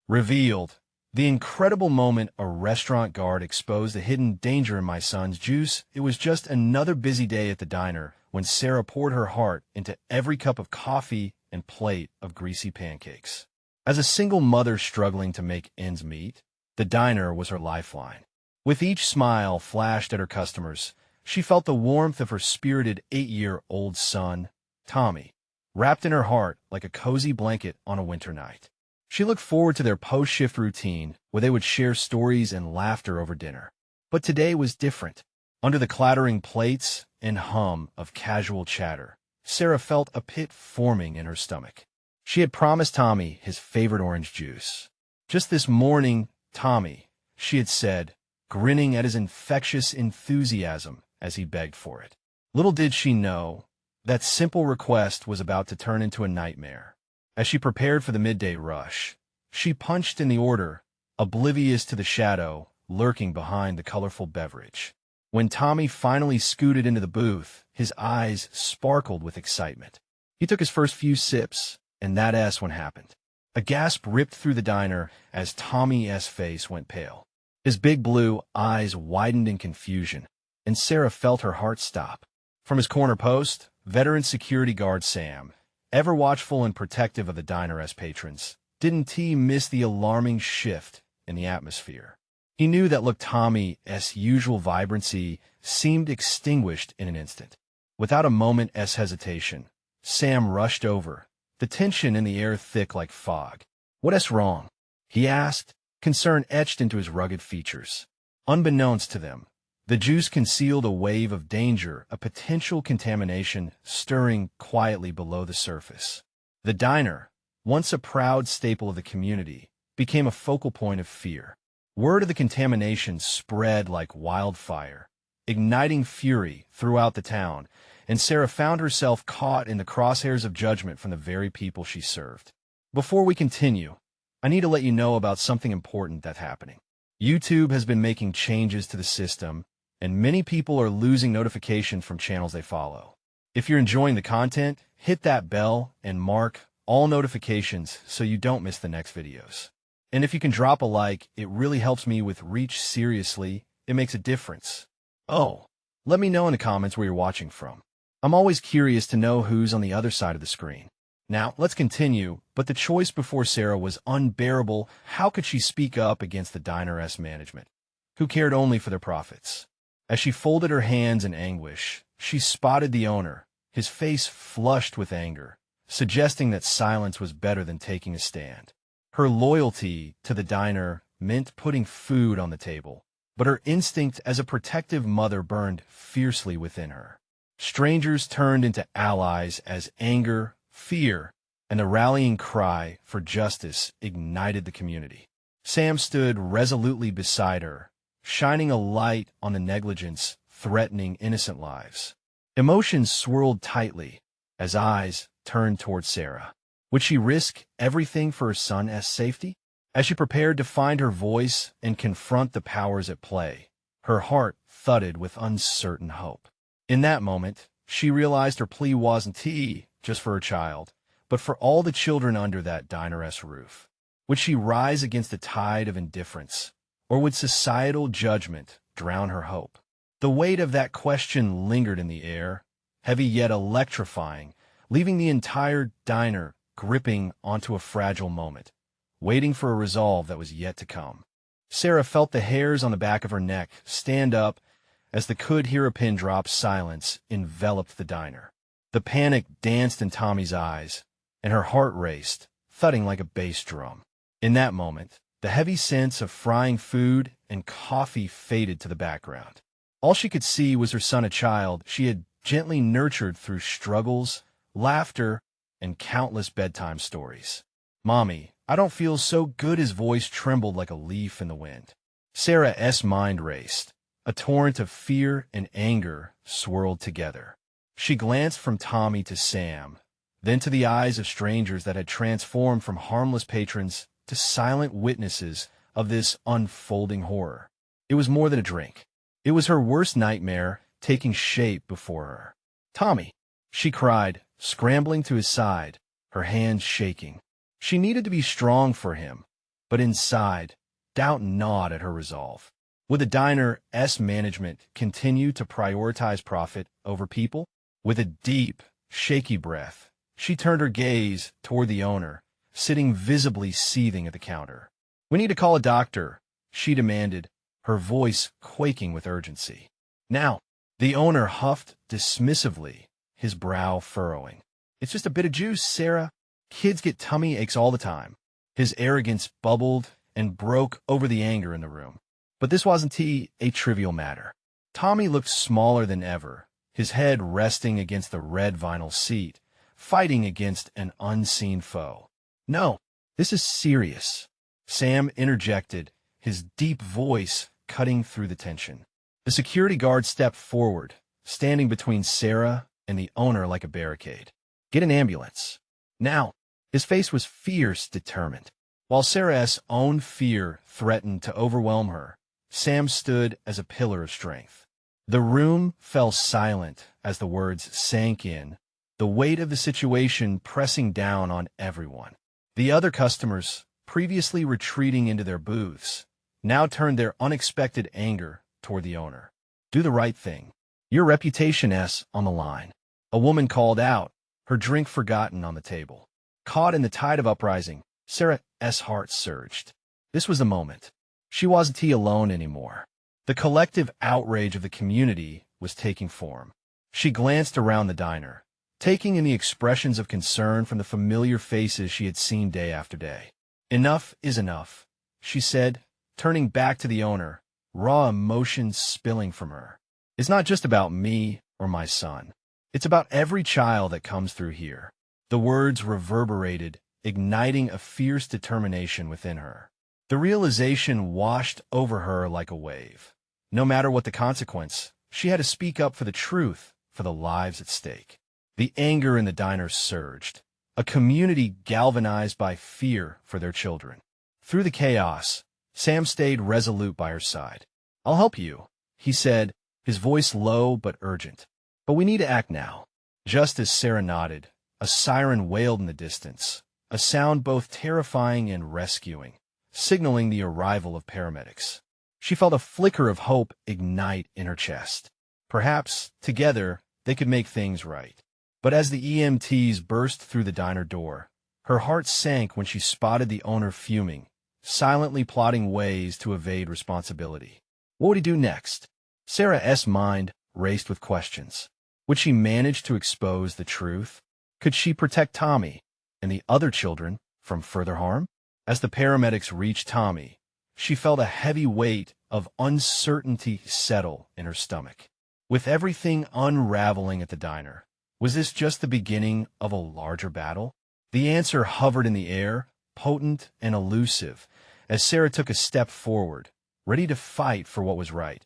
Revealed. The incredible moment a restaurant guard exposed a hidden danger in my son's juice. It was just another busy day at the diner when Sarah poured her heart into every cup of coffee and plate of greasy pancakes. As a single mother struggling to make ends meet, the diner was her lifeline. With each smile flashed at her customers, she felt the warmth of her spirited 8-year-old son, Tommy, wrapped in her heart like a cozy blanket on a winter night. She looked forward to their post-shift routine, where they would share stories and laughter over dinner. But today was different. Under the clattering plates and hum of casual chatter, Sarah felt a pit forming in her stomach. She had promised Tommy his favorite orange juice. Just this morning, Tommy, she had said, grinning at his infectious enthusiasm as he begged for it. Little did she know, that simple request was about to turn into a nightmare. As she prepared for the midday rush, she punched in the order, oblivious to the shadow lurking behind the colorful beverage. When Tommy finally scooted into the booth, his eyes sparkled with excitement. He took his first few sips, and that's when happened. A gasp ripped through the diner as Tommy's face went pale. His big blue eyes widened in confusion, and Sarah felt her heart stop. From his corner post, veteran security guard Sam, ever watchful and protective of the diner's patrons, didn't he miss the alarming shift in the atmosphere. He knew that Tommy's usual vibrancy seemed extinguished in an instant. Without a moment's hesitation, Sam rushed over, the tension in the air thick like fog. "What's wrong?" he asked, concern etched into his rugged features. Unbeknownst to them, the juice concealed a wave of danger, a potential contamination stirring quietly below the surface. The diner, once a proud staple of the community, became a focal point of fear. Word of the contamination spread like wildfire, igniting fury throughout the town, and Sarah found herself caught in the crosshairs of judgment from the very people she served. Before we continue, I need to let you know about something important that's happening. YouTube has been making changes to the system, and many people are losing notifications from channels they follow. If you're enjoying the content, hit that bell and mark all notifications so you don't miss the next videos. And if you can drop a like, it really helps me with reach. Seriously, it makes a difference. Oh, let me know in the comments where you're watching from. I'm always curious to know who's on the other side of the screen. Now, let's continue, but the choice before Sarah was unbearable. How could she speak up against the diner's management, who cared only for their profits? As she folded her hands in anguish, she spotted the owner, his face flushed with anger, suggesting that silence was better than taking a stand. Her loyalty to the diner meant putting food on the table, but her instinct as a protective mother burned fiercely within her. Strangers turned into allies as anger, fear, and the rallying cry for justice ignited the community. Sam stood resolutely beside her, shining a light on the negligence threatening innocent lives. Emotions swirled tightly as eyes turned toward Sarah. Would she risk everything for her son's safety? As she prepared to find her voice and confront the powers at play, her heart thudded with uncertain hope. In that moment, she realized her plea wasn't just for her child, but for all the children under that diner's roof. Would she rise against the tide of indifference, or would societal judgment drown her hope? The weight of that question lingered in the air, heavy yet electrifying, leaving the entire diner gripping onto a fragile moment, waiting for a resolve that was yet to come. Sarah felt the hairs on the back of her neck stand up as the could-hear-a-pin drop silence enveloped the diner. The panic danced in Tommy's eyes, and her heart raced, thudding like a bass drum. In that moment, the heavy sense of frying food and coffee faded to the background. All she could see was her son, a child she had gently nurtured through struggles, laughter, and countless bedtime stories. "Mommy, I don't feel so good." His voice trembled like a leaf in the wind. Sarah's mind raced. A torrent of fear and anger swirled together. She glanced from Tommy to Sam, then to the eyes of strangers that had transformed from harmless patrons to silent witnesses of this unfolding horror. It was more than a drink. It was her worst nightmare taking shape before her. "Tommy!" she cried, scrambling to his side, her hands shaking. She needed to be strong for him, But inside, doubt gnawed at her resolve. Would the diner's management continue to prioritize profit over people? With a deep, shaky breath, she turned her gaze toward the owner, sitting visibly seething at the counter. "We need to call a doctor," she demanded, her voice quaking with urgency. "Now," the owner huffed dismissively, his brow furrowing. "It's just a bit of juice, Sarah. Kids get tummy aches all the time." His arrogance bubbled and broke over the anger in the room. But this wasn't a trivial matter. Tommy looked smaller than ever, his head resting against the red vinyl seat, fighting against an unseen foe. "No, this is serious," Sam interjected, his deep voice cutting through the tension. The security guard stepped forward, standing between Sarah and the owner like a barricade. "Get an ambulance." Now, his face was fierce, determined. While Sarah's own fear threatened to overwhelm her, Sam stood as a pillar of strength. The room fell silent as the words sank in, the weight of the situation pressing down on everyone. The other customers, previously retreating into their booths, now turned their unexpected anger toward the owner. "Do the right thing. Your reputation's on the line," a woman called out, her drink forgotten on the table. Caught in the tide of uprising, Sarah's heart surged. This was the moment. She wasn't alone anymore. The collective outrage of the community was taking form. She glanced around the diner, taking in the expressions of concern from the familiar faces she had seen day after day. "Enough is enough," she said, turning back to the owner, raw emotion spilling from her. "It's not just about me or my son. It's about every child that comes through here." The words reverberated, igniting a fierce determination within her. The realization washed over her like a wave. No matter what the consequence, she had to speak up for the truth, for the lives at stake. The anger in the diner surged, a community galvanized by fear for their children. Through the chaos, Sam stayed resolute by her side. "I'll help you," he said, his voice low but urgent. "But we need to act now." Just as Sarah nodded, a siren wailed in the distance, a sound both terrifying and rescuing, signaling the arrival of paramedics. She felt a flicker of hope ignite in her chest. Perhaps, together, they could make things right. But as the EMTs burst through the diner door, her heart sank when she spotted the owner fuming, silently plotting ways to evade responsibility. What would he do next? Sarah's mind raced with questions. Would she manage to expose the truth? Could she protect Tommy and the other children from further harm? As the paramedics reached Tommy, she felt a heavy weight of uncertainty settle in her stomach. With everything unraveling at the diner, was this just the beginning of a larger battle? The answer hovered in the air, potent and elusive, as Sarah took a step forward, ready to fight for what was right,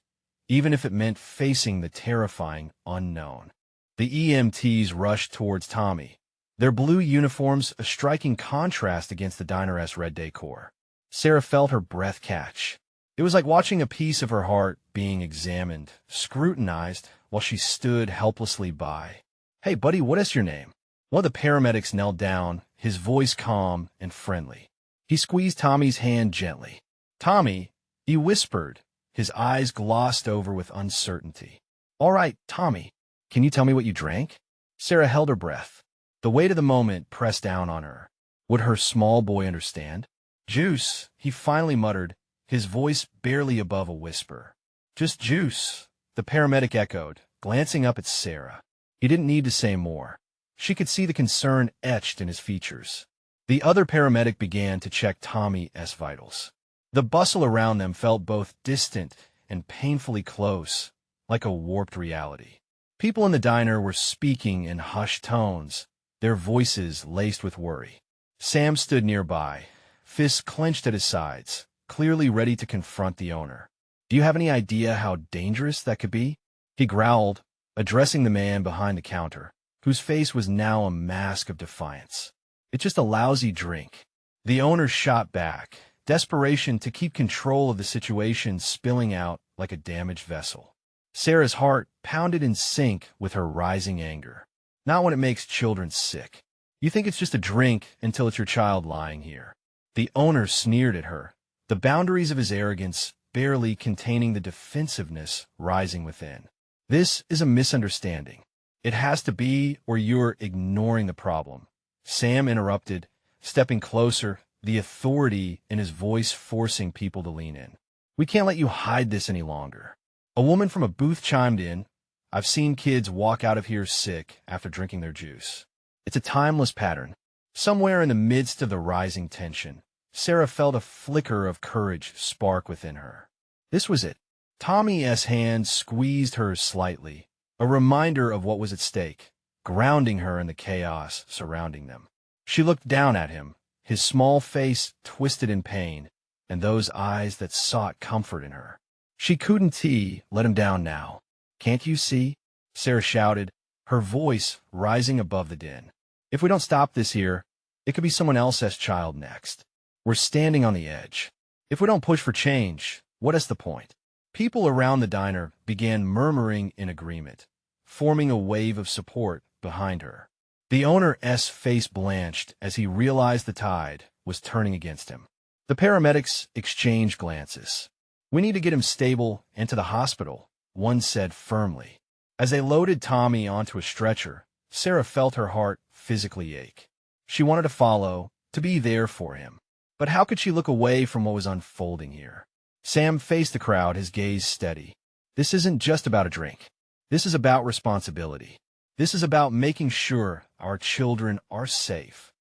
even if it meant facing the terrifying unknown. The EMTs rushed towards Tommy, their blue uniforms a striking contrast against the diner's red decor. Sarah felt her breath catch. It was like watching a piece of her heart being examined, scrutinized, while she stood helplessly by. "Hey, buddy, what is your name?" One of the paramedics knelt down, his voice calm and friendly. He squeezed Tommy's hand gently. "Tommy," he whispered, his eyes glossed over with uncertainty. "All right, Tommy, can you tell me what you drank?" Sarah held her breath. The weight of the moment pressed down on her. Would her small boy understand? "Juice," he finally muttered, his voice barely above a whisper. "Just juice," the paramedic echoed, glancing up at Sarah. He didn't need to say more. She could see the concern etched in his features. The other paramedic began to check Tommy's vitals. The bustle around them felt both distant and painfully close, like a warped reality. People in the diner were speaking in hushed tones, their voices laced with worry. Sam stood nearby, fists clenched at his sides, clearly ready to confront the owner. "Do you have any idea how dangerous that could be?" he growled, addressing the man behind the counter, whose face was now a mask of defiance. "It's just a lousy drink." The owner shot back, desperation to keep control of the situation spilling out like a damaged vessel. Sarah's heart pounded in sync with her rising anger. Not when it makes children sick. You think it's just a drink until it's your child lying here. The owner sneered at her, the boundaries of his arrogance barely containing the defensiveness rising within. This is a misunderstanding. It has to be, or you're ignoring the problem. Sam interrupted, stepping closer, the authority in his voice forcing people to lean in. We can't let you hide this any longer. A woman from a booth chimed in. I've seen kids walk out of here sick after drinking their juice. It's a timeless pattern. Somewhere in the midst of the rising tension, Sarah felt a flicker of courage spark within her. This was it. Tommy's hand squeezed hers slightly, a reminder of what was at stake, grounding her in the chaos surrounding them. She looked down at him, his small face twisted in pain, and those eyes that sought comfort in her. She couldn't let him down now. Can't you see? Sarah shouted, her voice rising above the din. If we don't stop this here, it could be someone else's child next. We're standing on the edge. If we don't push for change, what is the point? People around the diner began murmuring in agreement, forming a wave of support behind her. The owner's face blanched as he realized the tide was turning against him. The paramedics exchanged glances. We need to get him stable and to the hospital, one said firmly. As they loaded Tommy onto a stretcher, Sarah felt her heart physically ache. She wanted to follow, to be there for him. But how could she look away from what was unfolding here? Sam faced the crowd, his gaze steady. This isn't just about a drink. This is about responsibility. This is about making sure our children are safe.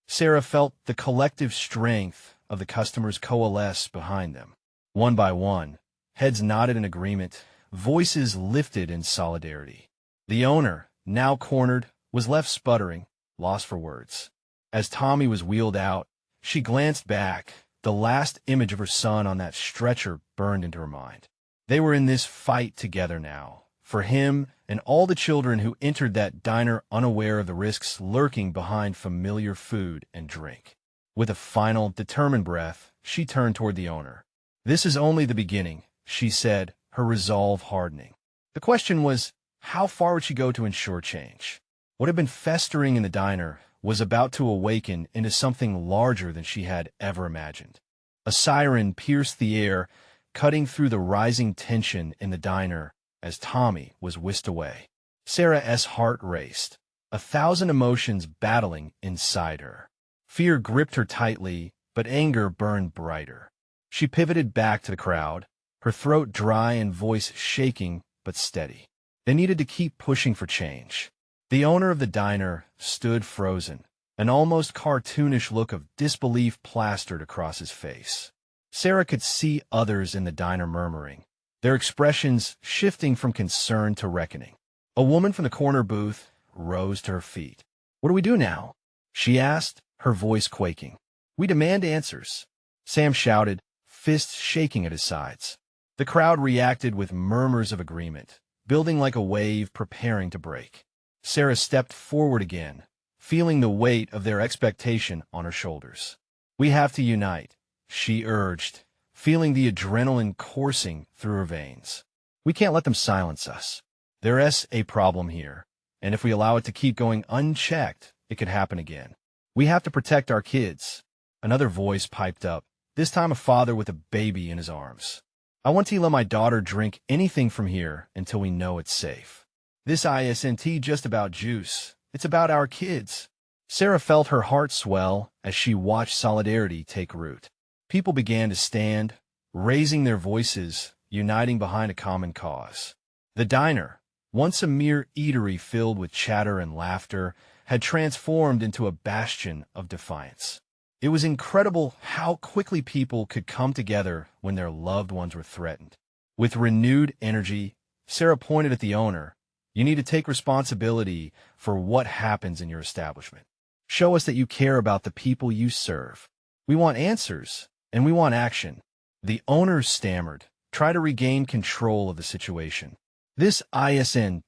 Sarah felt the collective strength of the customers coalesce behind them. One by one, heads nodded in agreement, voices lifted in solidarity. The owner, now cornered, was left sputtering, lost for words. As Tommy was wheeled out, she glanced back. The last image of her son on that stretcher burned into her mind. They were in this fight together now, for him and all the children who entered that diner unaware of the risks lurking behind familiar food and drink. With a final, determined breath, she turned toward the owner. This is only the beginning, she said, her resolve hardening. The question was, how far would she go to ensure change? What had been festering in the diner was about to awaken into something larger than she had ever imagined. A siren pierced the air, cutting through the rising tension in the diner as Tommy was whisked away. Sarah's heart raced, 1,000 emotions battling inside her. Fear gripped her tightly, but anger burned brighter. She pivoted back to the crowd, her throat dry and voice shaking but steady. They needed to keep pushing for change. The owner of the diner stood frozen, an almost cartoonish look of disbelief plastered across his face. Sarah could see others in the diner murmuring, their expressions shifting from concern to reckoning. A woman from the corner booth rose to her feet. "What do we do now?" she asked, her voice quaking. "We demand answers," Sam shouted, fists shaking at his sides. The crowd reacted with murmurs of agreement, building like a wave preparing to break. Sarah stepped forward again, feeling the weight of their expectation on her shoulders. "We have to unite," she urged, feeling the adrenaline coursing through her veins. "We can't let them silence us. There's a problem here, and if we allow it to keep going unchecked, it could happen again. We have to protect our kids." Another voice piped up, this time a father with a baby in his arms. "I want to let my daughter drink anything from here until we know it's safe. This isn't just about juice. It's about our kids." Sarah felt her heart swell as she watched solidarity take root. People began to stand, raising their voices, uniting behind a common cause. The diner, once a mere eatery filled with chatter and laughter, had transformed into a bastion of defiance. It was incredible how quickly people could come together when their loved ones were threatened. With renewed energy, Sarah pointed at the owner. "You need to take responsibility for what happens in your establishment. Show us that you care about the people you serve. We want answers, and we want action." The owner stammered, trying to regain control of the situation. "This isn't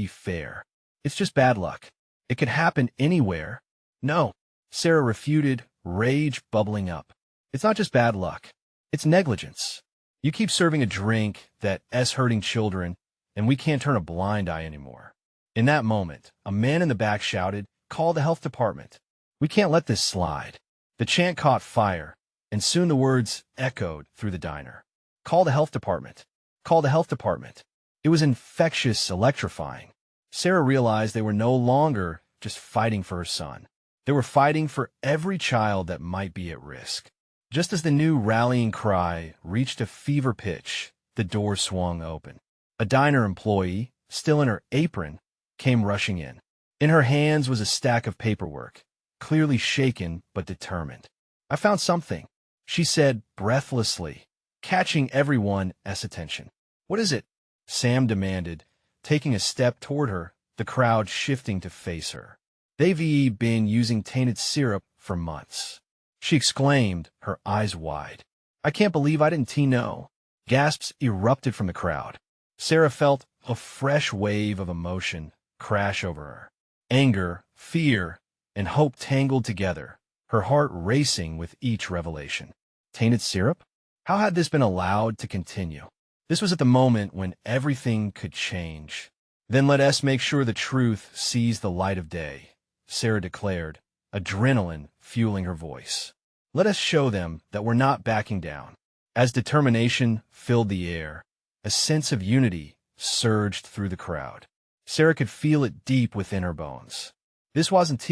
fair. It's just bad luck. It could happen anywhere." "No," Sarah refuted, rage bubbling up. "It's not just bad luck. It's negligence. You keep serving a drink that's hurting children, and we can't turn a blind eye anymore." In that moment, a man in the back shouted, "Call the health department. We can't let this slide." The chant caught fire, and soon the words echoed through the diner. Call the health department. Call the health department. It was infectious, electrifying. Sarah realized they were no longer just fighting for her son. They were fighting for every child that might be at risk. Just as the new rallying cry reached a fever pitch, the door swung open. A diner employee, still in her apron, came rushing in. In her hands was a stack of paperwork, clearly shaken but determined. "I found something," she said breathlessly, catching everyone's attention. "What is it?" Sam demanded, taking a step toward her, the crowd shifting to face her. "They've been using tainted syrup for months," she exclaimed, her eyes wide. "I can't believe I didn't know." Gasps erupted from the crowd. Sarah felt a fresh wave of emotion crash over her. Anger, fear, and hope tangled together, her heart racing with each revelation. Tainted syrup? How had this been allowed to continue? This was at the moment when everything could change. "Then let us make sure the truth sees the light of day," Sarah declared, adrenaline fueling her voice. "Let us show them that we're not backing down." As determination filled the air, a sense of unity surged through the crowd. Sarah could feel it deep within her bones. This wasn't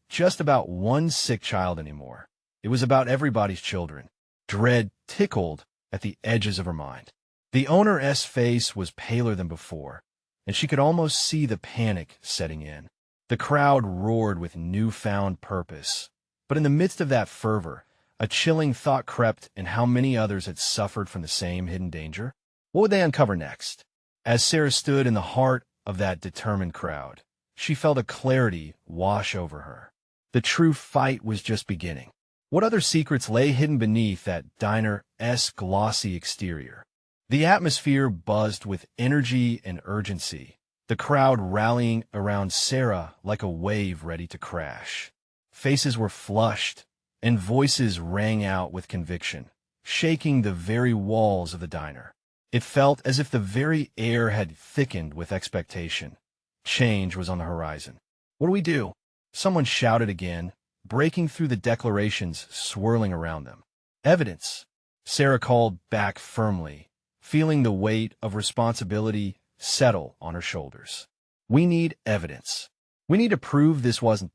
just about one sick child anymore. It was about everybody's children. Dread tickled at the edges of her mind. The owner's face was paler than before, and she could almost see the panic setting in. The crowd roared with newfound purpose. But in the midst of that fervor, a chilling thought crept in how many others had suffered from the same hidden danger. What would they uncover next? As Sarah stood in the heart of that determined crowd, she felt a clarity wash over her. The true fight was just beginning. What other secrets lay hidden beneath that diner-esque glossy exterior? The atmosphere buzzed with energy and urgency, the crowd rallying around Sarah like a wave ready to crash. Faces were flushed, and voices rang out with conviction, shaking the very walls of the diner. It felt as if the very air had thickened with expectation. Change was on the horizon. "What do we do?" Someone shouted again, breaking through the declarations swirling around them. "Evidence," Sarah called back firmly, feeling the weight of responsibility settle on her shoulders. "We need evidence. We need to prove this wasn't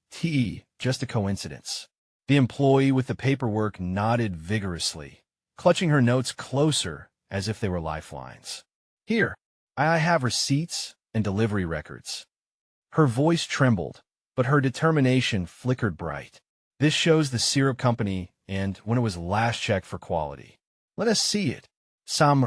just a coincidence." The employee with the paperwork nodded vigorously, clutching her notes closer as if they were lifelines. "Here, I have receipts and delivery records." Her voice trembled, but her determination flickered bright. "This shows the syrup company and when it was last checked for quality." "Let us see it." Sam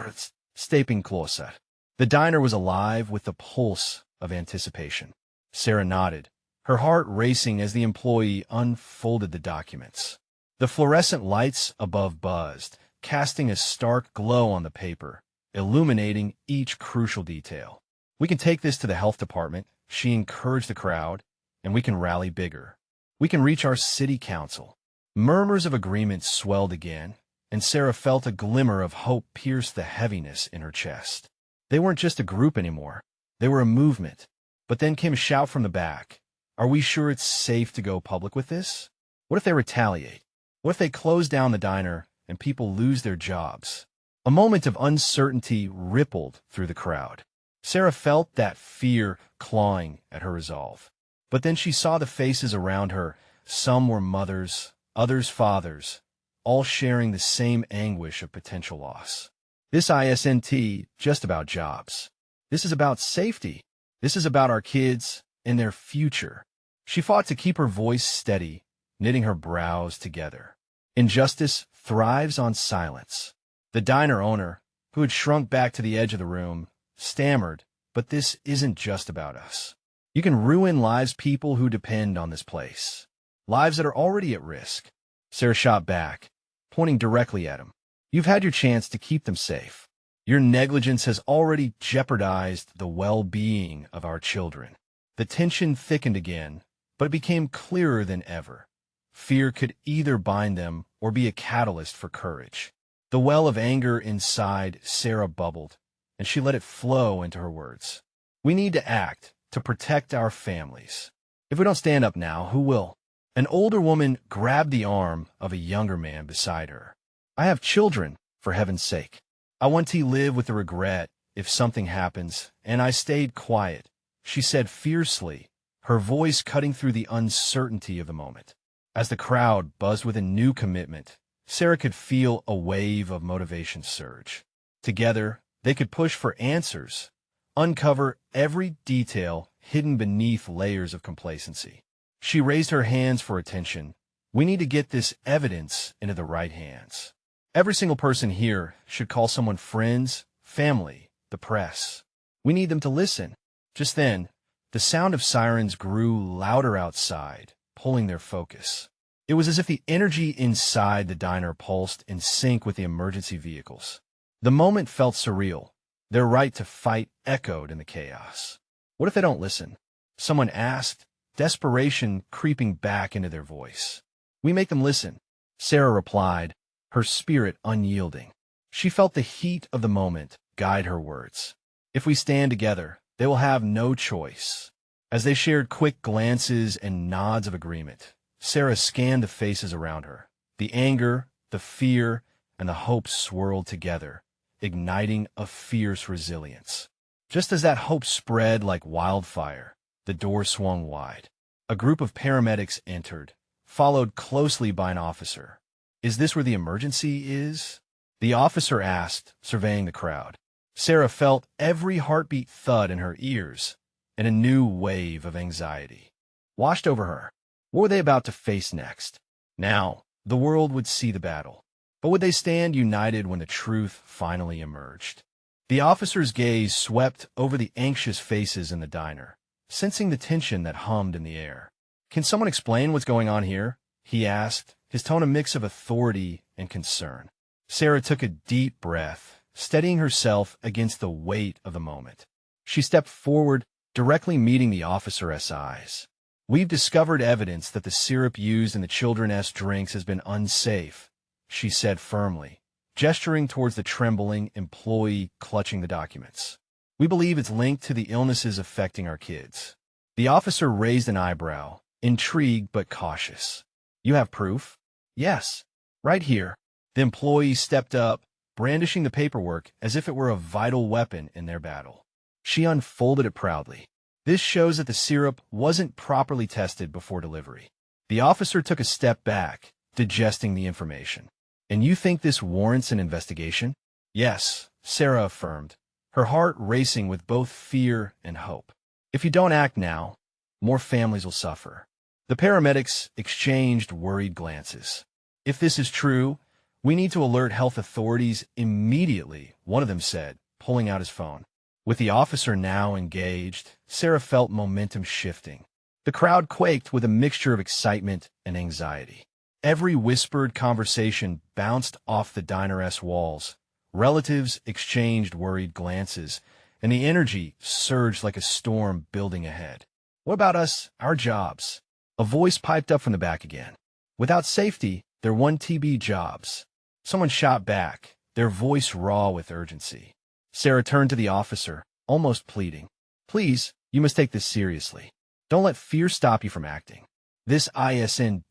stepping closer. The diner was alive with the pulse of anticipation. Sarah nodded, her heart racing as the employee unfolded the documents. The fluorescent lights above buzzed, casting a stark glow on the paper, illuminating each crucial detail. "We can take this to the health department," she encouraged the crowd, "and we can rally bigger. We can reach our city council." Murmurs of agreement swelled again, and Sarah felt a glimmer of hope pierce the heaviness in her chest. They weren't just a group anymore. They were a movement. But then came a shout from the back. "Are we sure it's safe to go public with this? What if they retaliate? What if they close down the diner and people lose their jobs?" A moment of uncertainty rippled through the crowd. Sarah felt that fear clawing at her resolve. But then she saw the faces around her. Some were mothers, others fathers, all sharing the same anguish of potential loss. This isn't just about jobs. This is about safety. This is about our kids and their future. She fought to keep her voice steady, knitting her brows together. Injustice thrives on silence. The diner owner, who had shrunk back to the edge of the room, stammered, "But this isn't just about us. You can ruin lives, people who depend on this place. Lives that are already at risk." Sarah shot back, pointing directly at him. "You've had your chance to keep them safe. Your negligence has already jeopardized the well-being of our children." The tension thickened again, but it became clearer than ever. Fear could either bind them or be a catalyst for courage. The well of anger inside Sarah bubbled, and she let it flow into her words. "We need to act to protect our families. If we don't stand up now, who will?" An older woman grabbed the arm of a younger man beside her. "I have children, for heaven's sake. I want to live with the regret if something happens," and I stayed quiet, she said fiercely, her voice cutting through the uncertainty of the moment. As the crowd buzzed with a new commitment, Sarah could feel a wave of motivation surge. Together, they could push for answers, uncover every detail hidden beneath layers of complacency. She raised her hands for attention. "We need to get this evidence into the right hands. Every single person here should call someone friends, family, the press. We need them to listen." Just then, the sound of sirens grew louder outside, pulling their focus. It was as if the energy inside the diner pulsed in sync with the emergency vehicles. The moment felt surreal. Their right to fight echoed in the chaos. "What if they don't listen?" someone asked, desperation creeping back into their voice. "We make them listen," Sarah replied, her spirit unyielding. She felt the heat of the moment guide her words. "If we stand together, they will have no choice." As they shared quick glances and nods of agreement, Sarah scanned the faces around her. The anger, the fear, and the hope swirled together, igniting a fierce resilience. Just as that hope spread like wildfire, the door swung wide. A group of paramedics entered, followed closely by an officer. "Is this where the emergency is?" the officer asked, surveying the crowd. Sarah felt every heartbeat thud in her ears, and a new wave of anxiety washed over her. What were they about to face next? Now, the world would see the battle. But would they stand united when the truth finally emerged? The officer's gaze swept over the anxious faces in the diner, sensing the tension that hummed in the air. "Can someone explain what's going on here?" he asked, his tone a mix of authority and concern. Sarah took a deep breath, steadying herself against the weight of the moment. She stepped forward, directly meeting the officer's eyes. "We've discovered evidence that the syrup used in the children's drinks has been unsafe," she said firmly, gesturing towards the trembling employee clutching the documents. "We believe it's linked to the illnesses affecting our kids." The officer raised an eyebrow, intrigued but cautious. "You have proof?" "Yes, right here." The employee stepped up, brandishing the paperwork as if it were a vital weapon in their battle. She unfolded it proudly. "This shows that the syrup wasn't properly tested before delivery." The officer took a step back, digesting the information. "And you think this warrants an investigation?" "Yes," Sarah affirmed, her heart racing with both fear and hope. "If you don't act now, more families will suffer." The paramedics exchanged worried glances. "If this is true, we need to alert health authorities immediately," one of them said, pulling out his phone. With the officer now engaged, Sarah felt momentum shifting. The crowd quaked with a mixture of excitement and anxiety. Every whispered conversation bounced off the diner's walls. Relatives exchanged worried glances, and the energy surged like a storm building ahead. "What about us, our jobs?" A voice piped up from the back again. "Without safety, there won't be jobs." Someone shot back, their voice raw with urgency. Sarah turned to the officer, almost pleading. "Please, you must take this seriously. Don't let fear stop you from acting. This isn't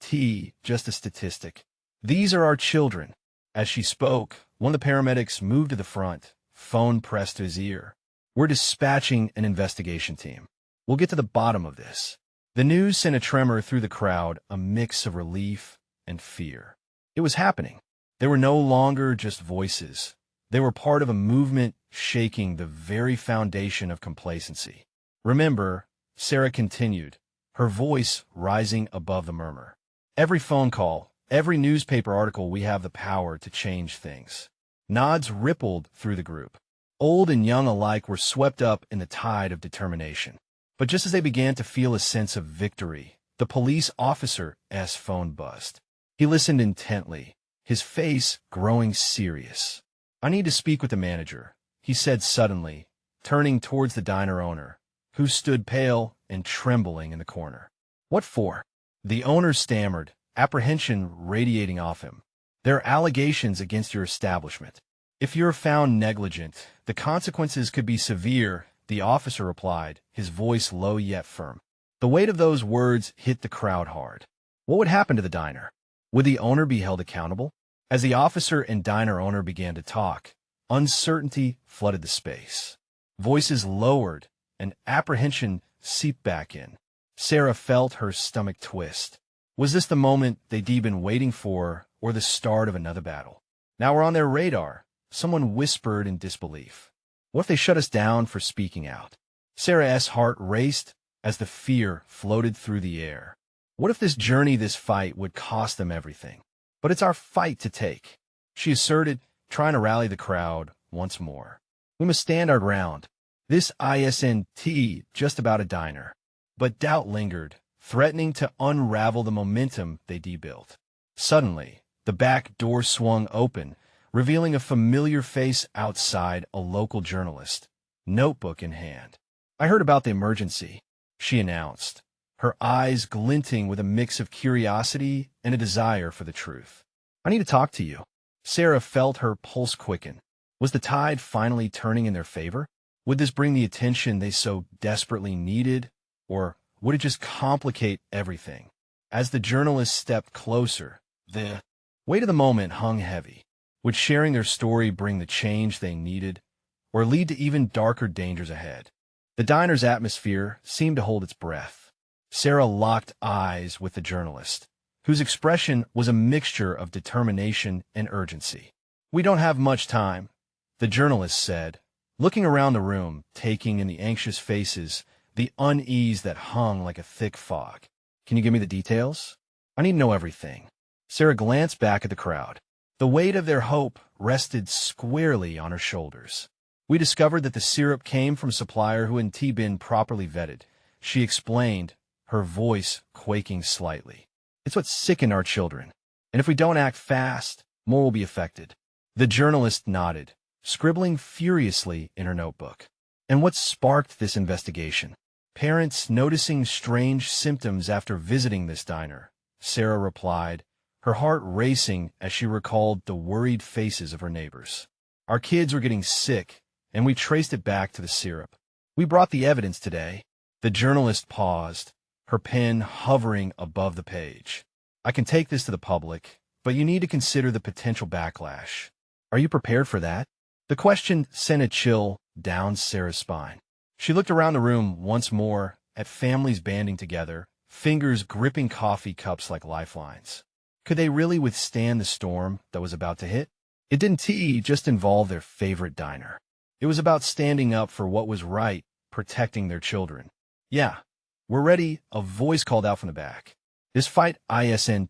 just a statistic. These are our children." As she spoke, one of the paramedics moved to the front, phone pressed to his ear. "We're dispatching an investigation team. We'll get to the bottom of this." The news sent a tremor through the crowd, a mix of relief and fear. It was happening. They were no longer just voices. They were part of a movement shaking the very foundation of complacency. "Remember," Sarah continued, her voice rising above the murmur. "Every phone call, every newspaper article, we have the power to change things." Nods rippled through the group. Old and young alike were swept up in the tide of determination. But just as they began to feel a sense of victory, the police officer's phone buzzed. He listened intently, his face growing serious. "I need to speak with the manager," he said suddenly, turning towards the diner owner, who stood pale and trembling in the corner. "What for?" The owner stammered, apprehension radiating off him. "There are allegations against your establishment. If you're found negligent, the consequences could be severe," the officer replied, his voice low yet firm. The weight of those words hit the crowd hard. What would happen to the diner? Would the owner be held accountable? As the officer and diner owner began to talk, uncertainty flooded the space. Voices lowered, and apprehension seeped back in. Sarah felt her stomach twist. Was this the moment they'd been waiting for, or the start of another battle? Now we're on their radar, someone whispered in disbelief. What if they shut us down for speaking out? Sarah's heart raced as the fear floated through the air. What if this journey, this fight, would cost them everything? But it's our fight to take, she asserted, trying to rally the crowd once more. We must stand our ground. This isn't just about a diner. But doubt lingered, threatening to unravel the momentum they built. Suddenly, the back door swung open, revealing a familiar face outside, a local journalist, notebook in hand. I heard about the emergency, she announced, her eyes glinting with a mix of curiosity and a desire for the truth. I need to talk to you. Sarah felt her pulse quicken. Was the tide finally turning in their favor? Would this bring the attention they so desperately needed, or would it just complicate everything? As the journalist stepped closer, the weight of the moment hung heavy. Would sharing their story bring the change they needed, or lead to even darker dangers ahead? The diner's atmosphere seemed to hold its breath. Sarah locked eyes with the journalist, whose expression was a mixture of determination and urgency. We don't have much time, the journalist said, looking around the room, taking in the anxious faces, the unease that hung like a thick fog. Can you give me the details? I need to know everything. Sarah glanced back at the crowd. The weight of their hope rested squarely on her shoulders. We discovered that the syrup came from a supplier who hadn't been properly vetted, she explained, her voice quaking slightly. It's what sickened our children, and if we don't act fast, more will be affected. The journalist nodded, scribbling furiously in her notebook. And what sparked this investigation? Parents noticing strange symptoms after visiting this diner, Sarah replied, her heart racing as she recalled the worried faces of her neighbors. Our kids were getting sick, and we traced it back to the syrup. We brought the evidence today. The journalist paused, her pen hovering above the page. I can take this to the public, but you need to consider the potential backlash. Are you prepared for that? The question sent a chill down Sarah's spine. She looked around the room once more at families banding together, fingers gripping coffee cups like lifelines. Could they really withstand the storm that was about to hit? It didn't just involve their favorite diner. It was about standing up for what was right, protecting their children. Yeah, we're ready, a voice called out from the back. This fight isn't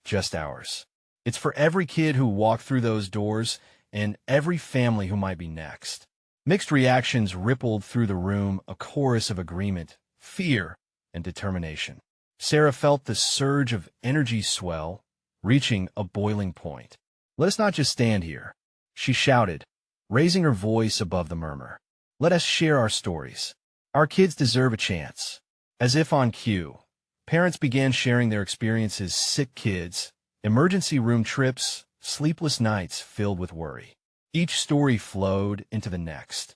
just ours. It's for every kid who walked through those doors and every family who might be next. Mixed reactions rippled through the room, a chorus of agreement, fear, and determination. Sarah felt the surge of energy swell, reaching a boiling point. Let us not just stand here, she shouted, raising her voice above the murmur. Let us share our stories. Our kids deserve a chance. As if on cue, parents began sharing their experiences: sick kids, emergency room trips, sleepless nights filled with worry. Each story flowed into the next,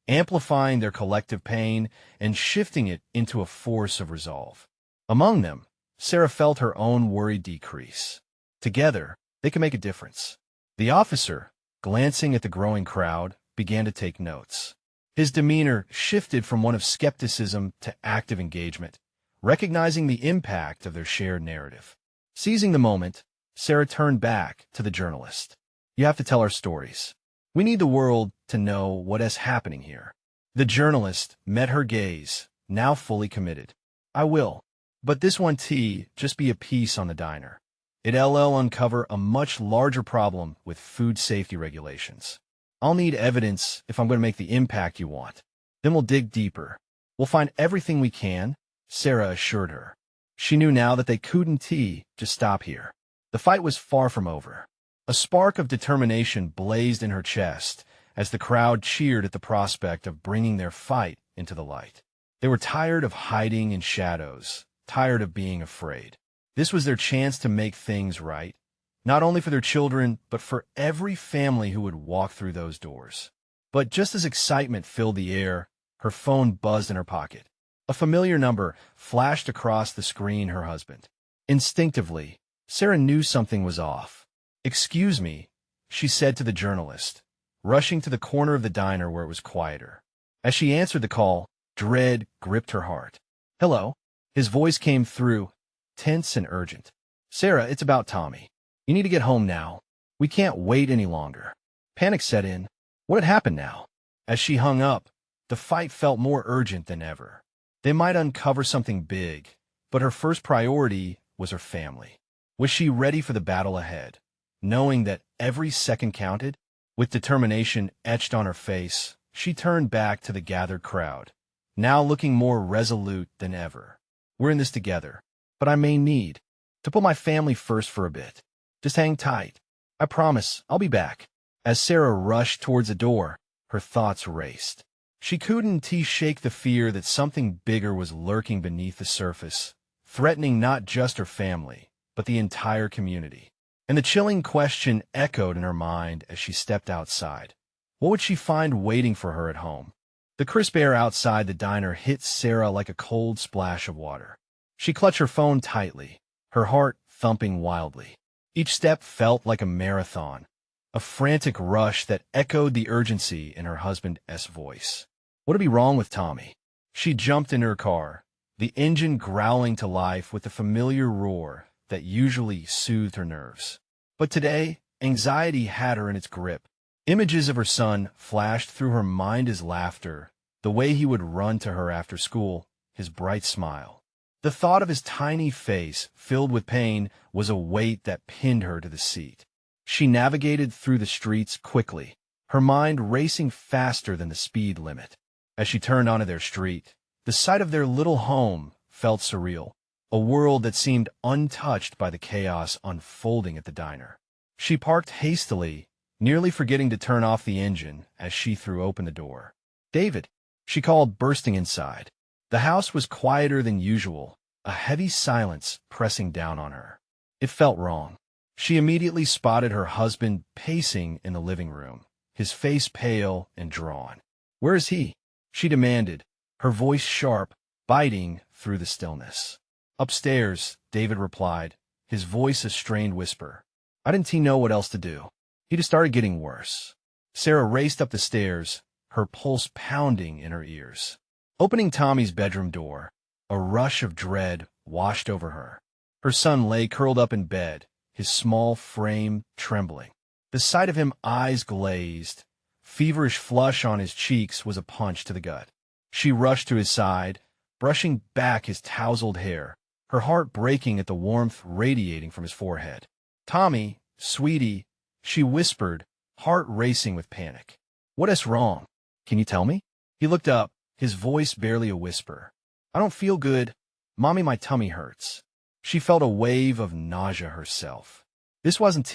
amplifying their collective pain and shifting it into a force of resolve. Among them, Sarah felt her own worry decrease. Together, they could make a difference. The officer, glancing at the growing crowd, began to take notes. His demeanor shifted from one of skepticism to active engagement, recognizing the impact of their shared narrative. Seizing the moment, Sarah turned back to the journalist. You have to tell our stories. We need the world to know what is happening here. The journalist met her gaze, now fully committed. I will. But this won't just be a piece on the diner. It'll uncover a much larger problem with food safety regulations. I'll need evidence if I'm going to make the impact you want. Then we'll dig deeper. We'll find everything we can, Sarah assured her. She knew now that they couldn't just stop here. The fight was far from over. A spark of determination blazed in her chest as the crowd cheered at the prospect of bringing their fight into the light. They were tired of hiding in shadows, tired of being afraid. This was their chance to make things right, not only for their children, but for every family who would walk through those doors. But just as excitement filled the air, her phone buzzed in her pocket. A familiar number flashed across the screen: her husband. Instinctively, Sarah knew something was off. "Excuse me," she said to the journalist, rushing to the corner of the diner where it was quieter. As she answered the call, dread gripped her heart. "Hello?" His voice came through, tense and urgent. "Sarah, it's about Tommy. You need to get home now. We can't wait any longer." Panic set in. What had happened now? As she hung up, the fight felt more urgent than ever. They might uncover something big, but her first priority was her family. Was she ready for the battle ahead? Knowing that every second counted, with determination etched on her face, she turned back to the gathered crowd, now looking more resolute than ever. "We're in this together, but I may need to put my family first for a bit. Just hang tight. I promise I'll be back." As Sarah rushed towards the door, her thoughts raced. She couldn't shake the fear that something bigger was lurking beneath the surface, threatening not just her family, but the entire community. And the chilling question echoed in her mind as she stepped outside. What would she find waiting for her at home? The crisp air outside the diner hit Sarah like a cold splash of water. She clutched her phone tightly, her heart thumping wildly. Each step felt like a marathon, a frantic rush that echoed the urgency in her husband's voice. What would be wrong with Tommy? She jumped into her car, the engine growling to life with the familiar roar that usually soothed her nerves. But today, anxiety had her in its grip. Images of her son flashed through her mind as laughter, the way he would run to her after school, his bright smile. The thought of his tiny face, filled with pain, was a weight that pinned her to the seat. She navigated through the streets quickly, her mind racing faster than the speed limit. As she turned onto their street, the sight of their little home felt surreal, a world that seemed untouched by the chaos unfolding at the diner. She parked hastily, nearly forgetting to turn off the engine as she threw open the door. "David," she called, bursting inside. The house was quieter than usual, a heavy silence pressing down on her. It felt wrong. She immediately spotted her husband pacing in the living room, his face pale and drawn. "Where is he?" she demanded, her voice sharp, biting through the stillness. "Upstairs," David replied, his voice a strained whisper. "Didn't he know what else to do? He just started getting worse." Sarah raced up the stairs, her pulse pounding in her ears. Opening Tommy's bedroom door, a rush of dread washed over her. Her son lay curled up in bed, his small frame trembling. The sight of him, eyes glazed, feverish flush on his cheeks, was a punch to the gut. She rushed to his side, brushing back his tousled hair, her heart breaking at the warmth radiating from his forehead. "Tommy, sweetie," she whispered, heart racing with panic. "What is wrong? Can you tell me?" He looked up, his voice barely a whisper. "I don't feel good. Mommy, my tummy hurts." She felt a wave of nausea herself. This wasn't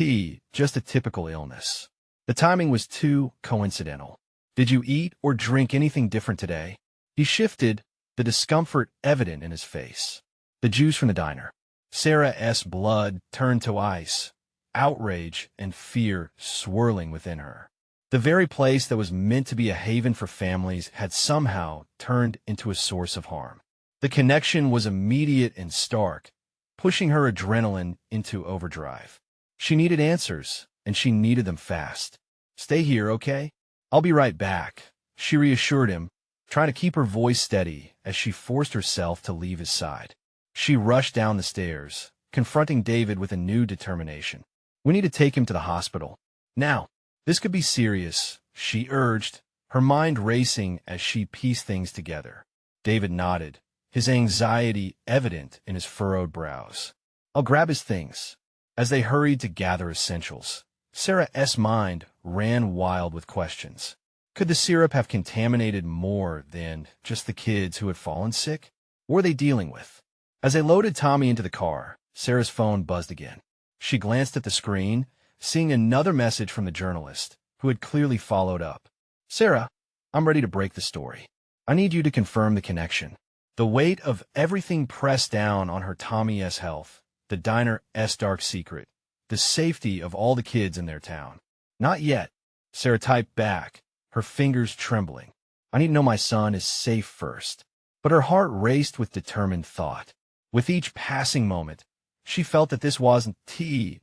just a typical illness. The timing was too coincidental. "Did you eat or drink anything different today?" He shifted, the discomfort evident in his face. "The juice from the diner." Sarah's blood turned to ice, outrage and fear swirling within her. The very place that was meant to be a haven for families had somehow turned into a source of harm. The connection was immediate and stark, pushing her adrenaline into overdrive. She needed answers, and she needed them fast. "Stay here, okay? I'll be right back," she reassured him, trying to keep her voice steady as she forced herself to leave his side. She rushed down the stairs, confronting David with a new determination. "We need to take him to the hospital. Now, this could be serious," she urged, her mind racing as she pieced things together. David nodded, his anxiety evident in his furrowed brows. "I'll grab his things." As they hurried to gather essentials, Sarah's mind ran wild with questions. Could the syrup have contaminated more than just the kids who had fallen sick? What were they dealing with? As they loaded Tommy into the car, Sarah's phone buzzed again. She glanced at the screen, seeing another message from the journalist, who had clearly followed up. "Sarah, I'm ready to break the story. I need you to confirm the connection." The weight of everything pressed down on her Tommy's health, the diner's dark secret, the safety of all the kids in their town. "Not yet," Sarah typed back, her fingers trembling. "I need to know my son is safe first." But her heart raced with determined thought. With each passing moment, She felt that this wasn't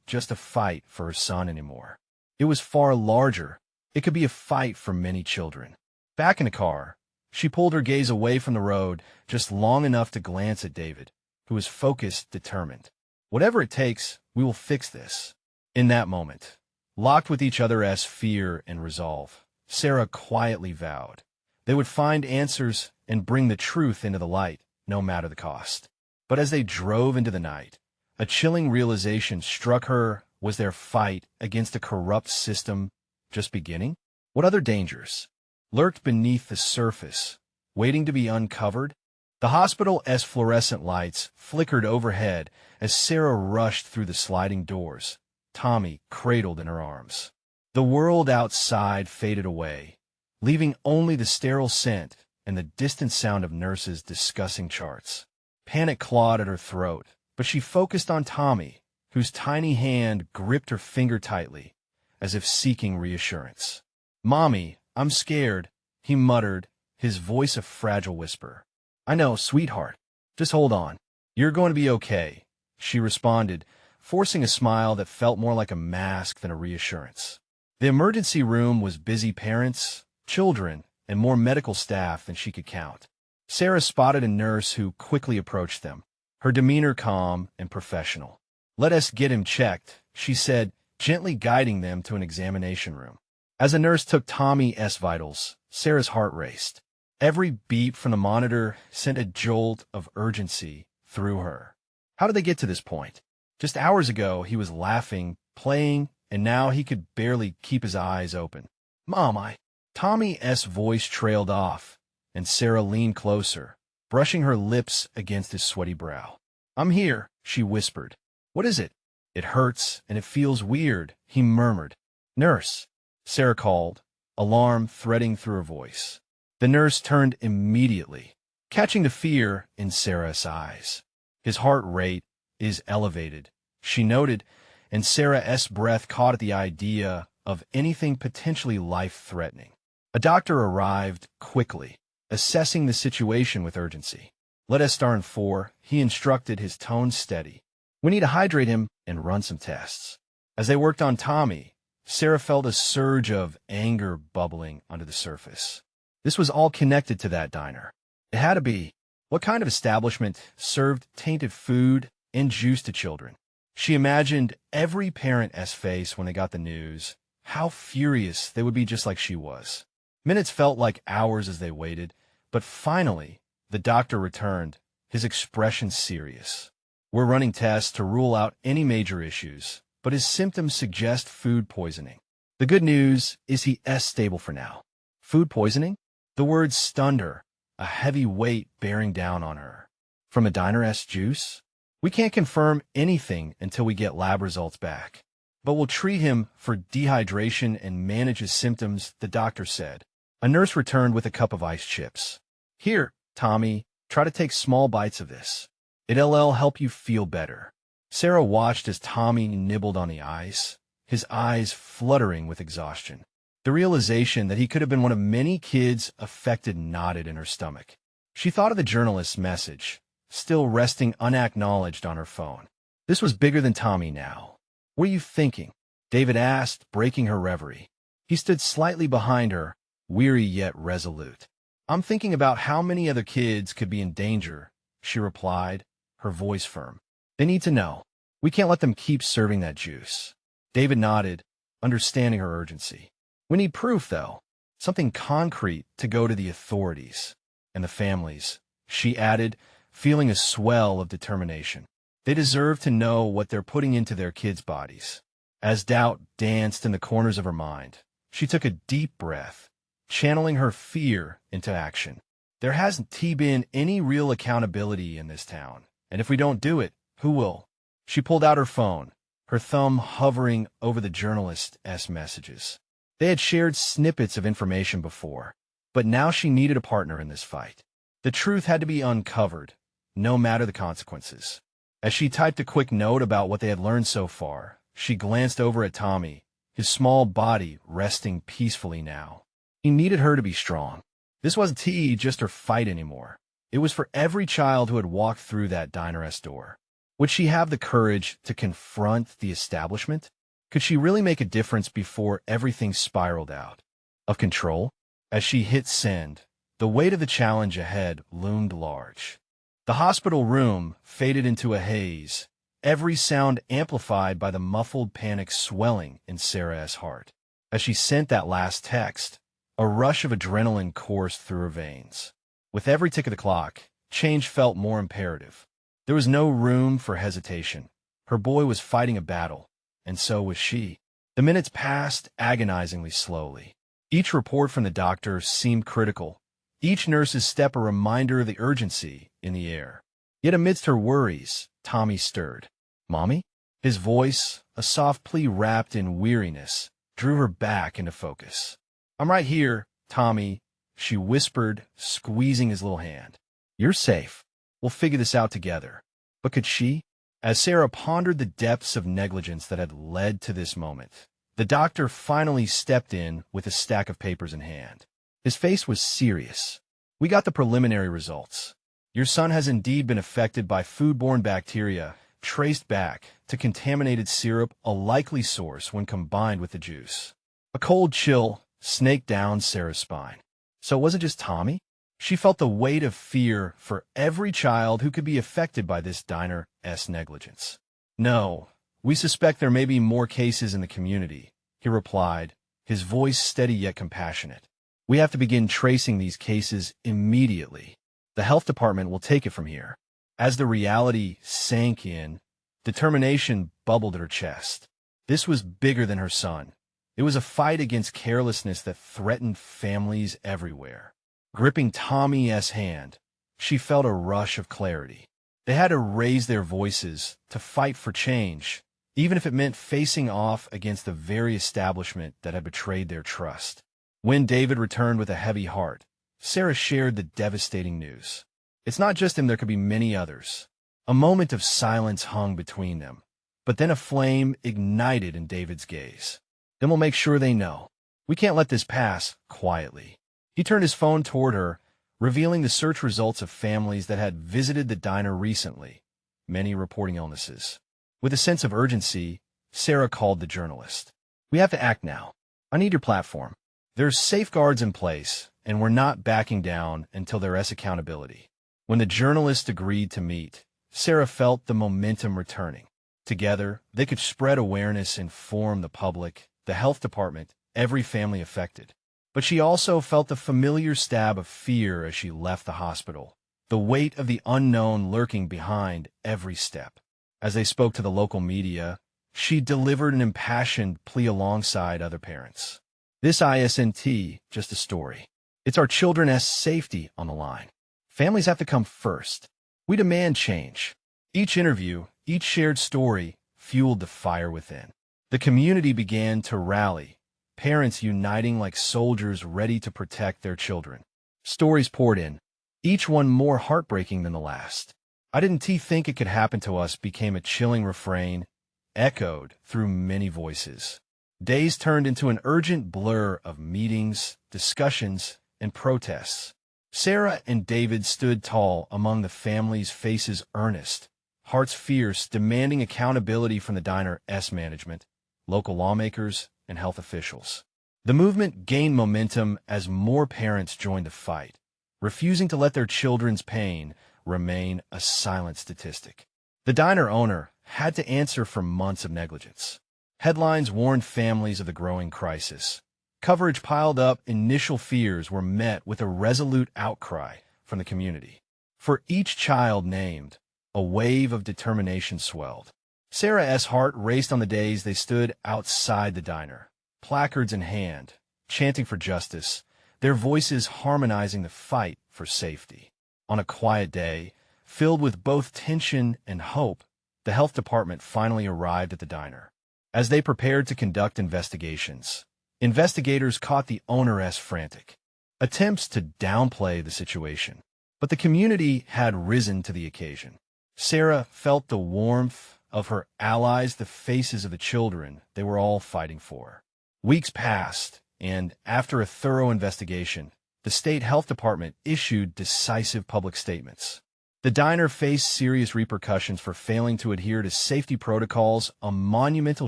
just a fight for her son anymore. It was far larger. It could be a fight for many children. Back in the car, she pulled her gaze away from the road just long enough to glance at David, who was focused, determined. Whatever it takes, we will fix this. In that moment, locked with each other as fear and resolve, Sarah quietly vowed they would find answers and bring the truth into the light, no matter the cost. But as they drove into the night, a chilling realization struck her. Was their fight against a corrupt system just beginning? What other dangers lurked beneath the surface, waiting to be uncovered? The hospital's fluorescent lights flickered overhead as Sarah rushed through the sliding doors, Tommy cradled in her arms. The world outside faded away, leaving only the sterile scent and the distant sound of nurses discussing charts. Panic clawed at her throat, but she focused on Tommy, whose tiny hand gripped her finger tightly, as if seeking reassurance. "Mommy, I'm scared," he muttered, his voice a fragile whisper. "I know, sweetheart. Just hold on. You're going to be okay," she responded, forcing a smile that felt more like a mask than a reassurance. The emergency room was busy parents, children, and more medical staff than she could count. Sarah spotted a nurse who quickly approached them, her demeanor calm and professional. "Let us get him checked," she said, gently guiding them to an examination room. As the nurse took Tommy's vitals, Sarah's heart raced. Every beep from the monitor sent a jolt of urgency through her. How did they get to this point? Just hours ago, he was laughing, playing, and now he could barely keep his eyes open. "Mom, Tommy's voice trailed off, and Sarah leaned closer, brushing her lips against his sweaty brow. "I'm here," she whispered. "What is it?" "It hurts, and it feels weird," he murmured. "Nurse," Sarah called, alarm threading through her voice. The nurse turned immediately, catching the fear in Sarah's eyes. "His heart rate is elevated," she noted, and Sarah's breath caught at the idea of anything potentially life-threatening. A doctor arrived quickly, assessing the situation with urgency. "Let us start in 4, he instructed, his tone steady. "We need to hydrate him and run some tests." As they worked on Tommy, Sarah felt a surge of anger bubbling under the surface. This was all connected to that diner. It had to be. What kind of establishment served tainted food and juice to children? She imagined every parent's face when they got the news, how furious they would be just like she was. Minutes felt like hours as they waited, but finally, the doctor returned, his expression serious. "We're running tests to rule out any major issues, but his symptoms suggest food poisoning. The good news is he's stable for now." Food poisoning? The words stunned her, a heavy weight bearing down on her. From a diner's juice? "We can't confirm anything until we get lab results back. But we'll treat him for dehydration and manage his symptoms," the doctor said. A nurse returned with a cup of ice chips. "Here, Tommy, try to take small bites of this. It'll help you feel better." Sarah watched as Tommy nibbled on the ice, his eyes fluttering with exhaustion. The realization that he could have been one of many kids affected knotted in her stomach. She thought of the journalist's message, still resting unacknowledged on her phone. This was bigger than Tommy now. "What are you thinking?" David asked, breaking her reverie. He stood slightly behind her, weary yet resolute. "I'm thinking about how many other kids could be in danger," she replied, her voice firm. "They need to know. We can't let them keep serving that juice." David nodded, understanding her urgency. "We need proof, though. Something concrete to go to the authorities. And the families," she added, feeling a swell of determination. "They deserve to know what they're putting into their kids' bodies." As doubt danced in the corners of her mind, she took a deep breath, channeling her fear into action. There hasn't been any real accountability in this town, and if we don't do it, who will? She pulled out her phone, her thumb hovering over the journalist's messages. They had shared snippets of information before, but now she needed a partner in this fight. The truth had to be uncovered, no matter the consequences. As she typed a quick note about what they had learned so far, she glanced over at Tommy, his small body resting peacefully now. He needed her to be strong. This wasn't just her fight anymore. It was for every child who had walked through that diner's door. Would she have the courage to confront the establishment? Could she really make a difference before everything spiraled out of control? As she hit send, the weight of the challenge ahead loomed large. The hospital room faded into a haze, every sound amplified by the muffled panic swelling in Sarah's heart. As she sent that last text, a rush of adrenaline coursed through her veins. With every tick of the clock, change felt more imperative. There was no room for hesitation. Her boy was fighting a battle, and so was she. The minutes passed agonizingly slowly. Each report from the doctor seemed critical, each nurse's step a reminder of the urgency in the air. Yet amidst her worries, Tommy stirred. "Mommy?" His voice, a soft plea wrapped in weariness, drew her back into focus. "I'm right here, Tommy," she whispered, squeezing his little hand. "You're safe. We'll figure this out together." But could she? As Sarah pondered the depths of negligence that had led to this moment, the doctor finally stepped in with a stack of papers in hand. His face was serious. "We got the preliminary results. Your son has indeed been affected by foodborne bacteria, traced back to contaminated syrup, a likely source when combined with the juice." A cold chill snaked down Sarah's spine. So it wasn't just Tommy? She felt the weight of fear for every child who could be affected by this diner's negligence. "No, we suspect there may be more cases in the community," he replied, his voice steady yet compassionate. "We have to begin tracing these cases immediately. The health department will take it from here." As the reality sank in, determination bubbled at her chest. This was bigger than her son. It was a fight against carelessness that threatened families everywhere. Gripping Tommy's hand, she felt a rush of clarity. They had to raise their voices to fight for change, even if it meant facing off against the very establishment that had betrayed their trust. When David returned with a heavy heart, Sarah shared the devastating news. "It's not just him, there could be many others." A moment of silence hung between them, but then a flame ignited in David's gaze. "Then we'll make sure they know. We can't let this pass quietly." He turned his phone toward her, revealing the search results of families that had visited the diner recently, many reporting illnesses. With a sense of urgency, Sarah called the journalist. "We have to act now. I need your platform. There's safeguards in place, and we're not backing down until there is accountability." When the journalist agreed to meet, Sarah felt the momentum returning. Together, they could spread awareness, inform the public, the health department, every family affected. But she also felt the familiar stab of fear as she left the hospital, the weight of the unknown lurking behind every step. As they spoke to the local media, she delivered an impassioned plea alongside other parents. "This isn't just a story. It's our children's safety on the line. Families have to come first. We demand change." Each interview, each shared story, fueled the fire within. The community began to rally, parents uniting like soldiers ready to protect their children. Stories poured in, each one more heartbreaking than the last. "I didn't think it could happen to us" became a chilling refrain, echoed through many voices. Days turned into an urgent blur of meetings, discussions, and protests. Sarah and David stood tall among the family's faces, earnest, hearts fierce, demanding accountability from the diner's management, local lawmakers, and health officials. The movement gained momentum as more parents joined the fight, refusing to let their children's pain remain a silent statistic. The diner owner had to answer for months of negligence. Headlines warned families of the growing crisis. Coverage piled up, initial fears were met with a resolute outcry from the community. For each child named, a wave of determination swelled. Sarah's heart raced on the days they stood outside the diner, placards in hand, chanting for justice, their voices harmonizing the fight for safety. On a quiet day, filled with both tension and hope, the health department finally arrived at the diner. As they prepared to conduct investigations, investigators caught the owner's frantic attempts to downplay the situation. But the community had risen to the occasion. Sarah felt the warmth of her allies, the faces of the children they were all fighting for. Weeks passed, and after a thorough investigation, the state health department issued decisive public statements. The diner faced serious repercussions for failing to adhere to safety protocols, a monumental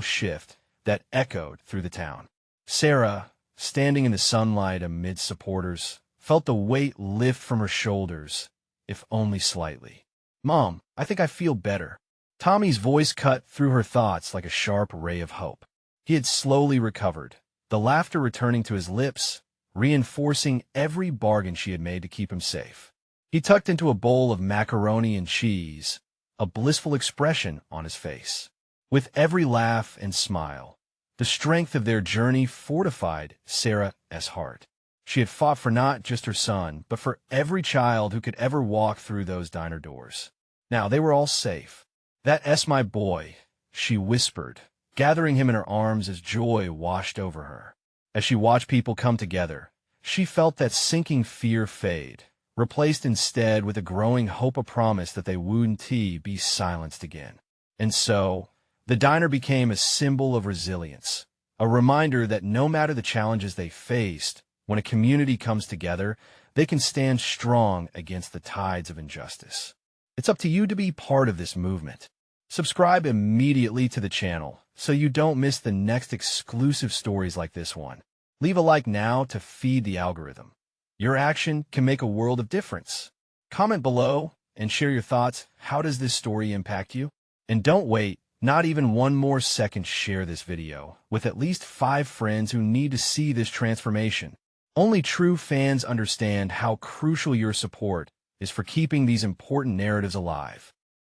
shift that echoed through the town. Sarah, standing in the sunlight amid supporters, felt the weight lift from her shoulders, if only slightly. "Mom, I think I feel better." Tommy's voice cut through her thoughts like a sharp ray of hope. He had slowly recovered, the laughter returning to his lips, reinforcing every bargain she had made to keep him safe. He tucked into a bowl of macaroni and cheese, a blissful expression on his face. With every laugh and smile, the strength of their journey fortified Sarah's heart. She had fought for not just her son, but for every child who could ever walk through those diner doors. Now they were all safe. "That's my boy," she whispered, gathering him in her arms as joy washed over her. As she watched people come together, she felt that sinking fear fade, replaced instead with a growing hope, a promise that they wouldn't be silenced again. And so, the diner became a symbol of resilience, a reminder that no matter the challenges they faced, when a community comes together, they can stand strong against the tides of injustice. It's up to you to be part of this movement. Subscribe immediately to the channel so you don't miss the next exclusive stories like this one. Leave a like now to feed the algorithm. Your action can make a world of difference. Comment below and share your thoughts. How does this story impact you? And don't wait, not even one more second. Share this video with at least 5 friends who need to see this transformation. Only true fans understand how crucial your support is for keeping these important narratives alive.